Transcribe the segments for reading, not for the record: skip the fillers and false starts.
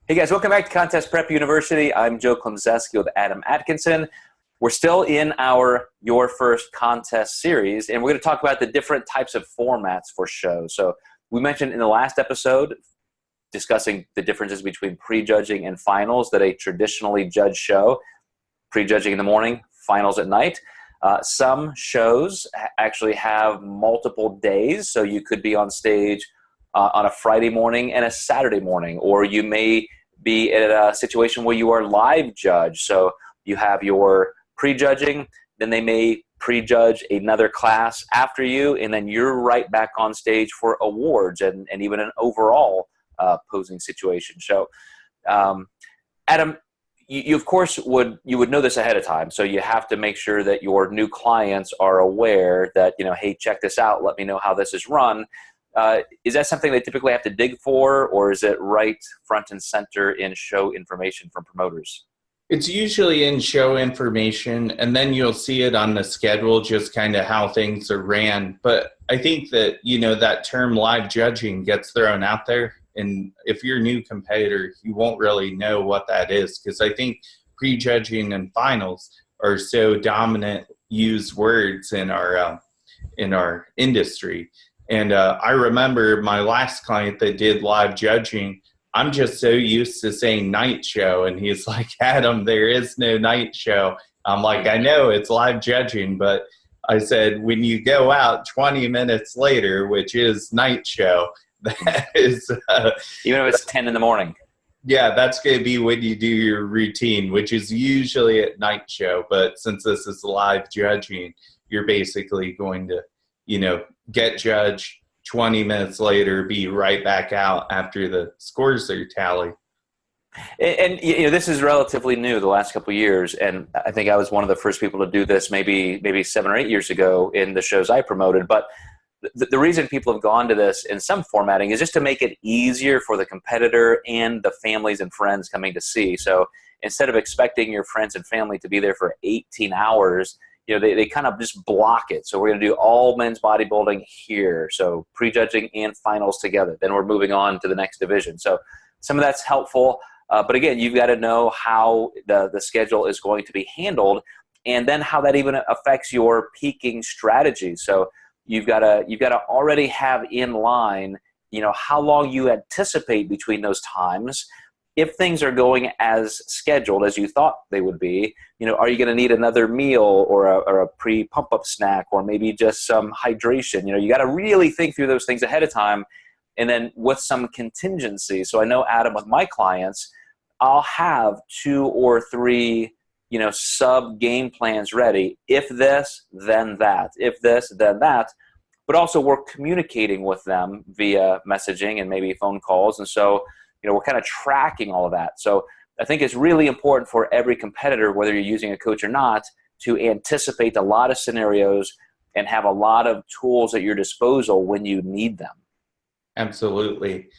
Hey guys, welcome back to Contest Prep University. I'm Joe Klemczewski with Adam Atkinson. We're still in our Your First Contest series, and we're going to talk about the different types of formats for shows. So we mentioned in the last episode discussing the differences between prejudging and finals that a traditionally judged show, prejudging in the morning, finals at night. Some shows actually have multiple days, so you could be on stage on a Friday morning and a Saturday morning, or you may be in a situation where you are live judge. So you have your prejudging, then they may prejudge another class after you, and then you're right back on stage for awards and even an overall posing situation. So Adam, you of course would know this ahead of time, so you have to make sure that your new clients are aware that, you know, hey, check this out, let me know how this is run. Is that something they typically have to dig for, or is it right front and center in show information from promoters? It's usually in show information, and then you'll see it on the schedule, just kind of how things are ran. But I think that, you know, that term live judging gets thrown out there, and if you're a new competitor, you won't really know what that is, because I think prejudging and finals are so dominant used words in our industry. And I remember my last client that did live judging, I'm just so used to saying night show, and he's like, Adam, there is no night show. I'm like, I know it's live judging, but I said, when you go out 20 minutes later, which is night show, that is even if it's 10 in the morning. Yeah, that's going to be when you do your routine, which is usually at night show. But since this is live judging, you're basically going to, you know, get judged 20 minutes later, be right back out after the scores are tallied. And you know, this is relatively new the last couple of years, and I think I was one of the first people to do this maybe 7 or 8 years ago in the shows I promoted. But the reason people have gone to this in some formatting is just to make it easier for the competitor and the families and friends coming to see. So instead of expecting your friends and family to be there for 18 hours, you know, they kind of just block it. So we're going to do all men's bodybuilding here. So prejudging and finals together. Then we're moving on to the next division. So some of that's helpful. But again, you've got to know how the schedule is going to be handled, and then how that even affects your peaking strategy. So you've got to already have in line, you know, how long you anticipate between those times. If things are going as scheduled as you thought they would be, you know, are you going to need another meal or a pre-pump-up snack, or maybe just some hydration? You know, you got to really think through those things ahead of time, and then with some contingency. So I know, Adam, with my clients, I'll have 2 or 3, you know, sub-game plans ready. If this, then that. If this, then that. But also we're communicating with them via messaging and maybe phone calls. And so, you know, we're kind of tracking all of that. So I think it's really important for every competitor, whether you're using a coach or not, to anticipate a lot of scenarios and have a lot of tools at your disposal when you need them. Absolutely.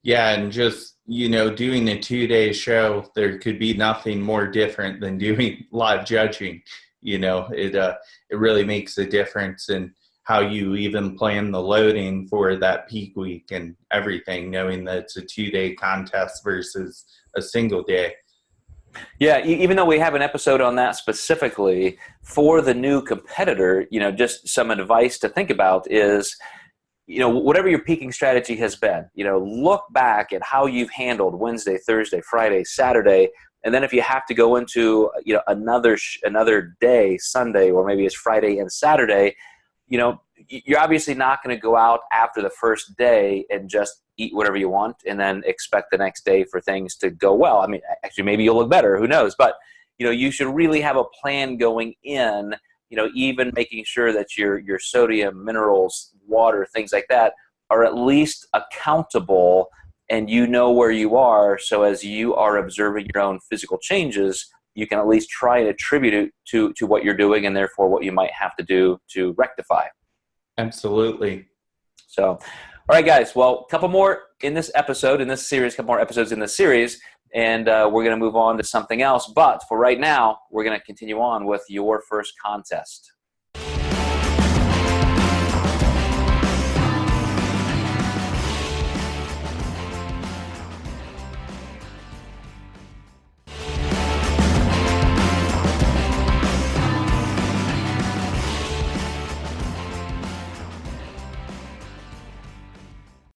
Yeah, and just, you know, doing a 2-day show, there could be nothing more different than doing live judging. You know, it really makes a difference in how you even plan the loading for that peak week and everything, knowing that it's a 2-day contest versus a single day. Yeah, even though we have an episode on that specifically, for the new competitor, you know, just some advice to think about is, you know, whatever your peaking strategy has been, you know, look back at how you've handled Wednesday, Thursday, Friday, Saturday, and then if you have to go into, you know, another day, Sunday, or maybe it's Friday and Saturday, you know, you're obviously not going to go out after the first day and just eat whatever you want and then expect the next day for things to go well. I mean, actually, maybe you'll look better, who knows? But, you know, you should really have a plan going in, you know, even making sure that your sodium, minerals, water, things like that are at least accountable, and you know where you are. So as you are observing your own physical changes, you can at least try and attribute it to what you're doing, and therefore what you might have to do to rectify. Absolutely. So, all right, guys. Well, a couple more in this episode, in this series, a couple more episodes in this series, and we're going to move on to something else. But for right now, we're going to continue on with your first contest.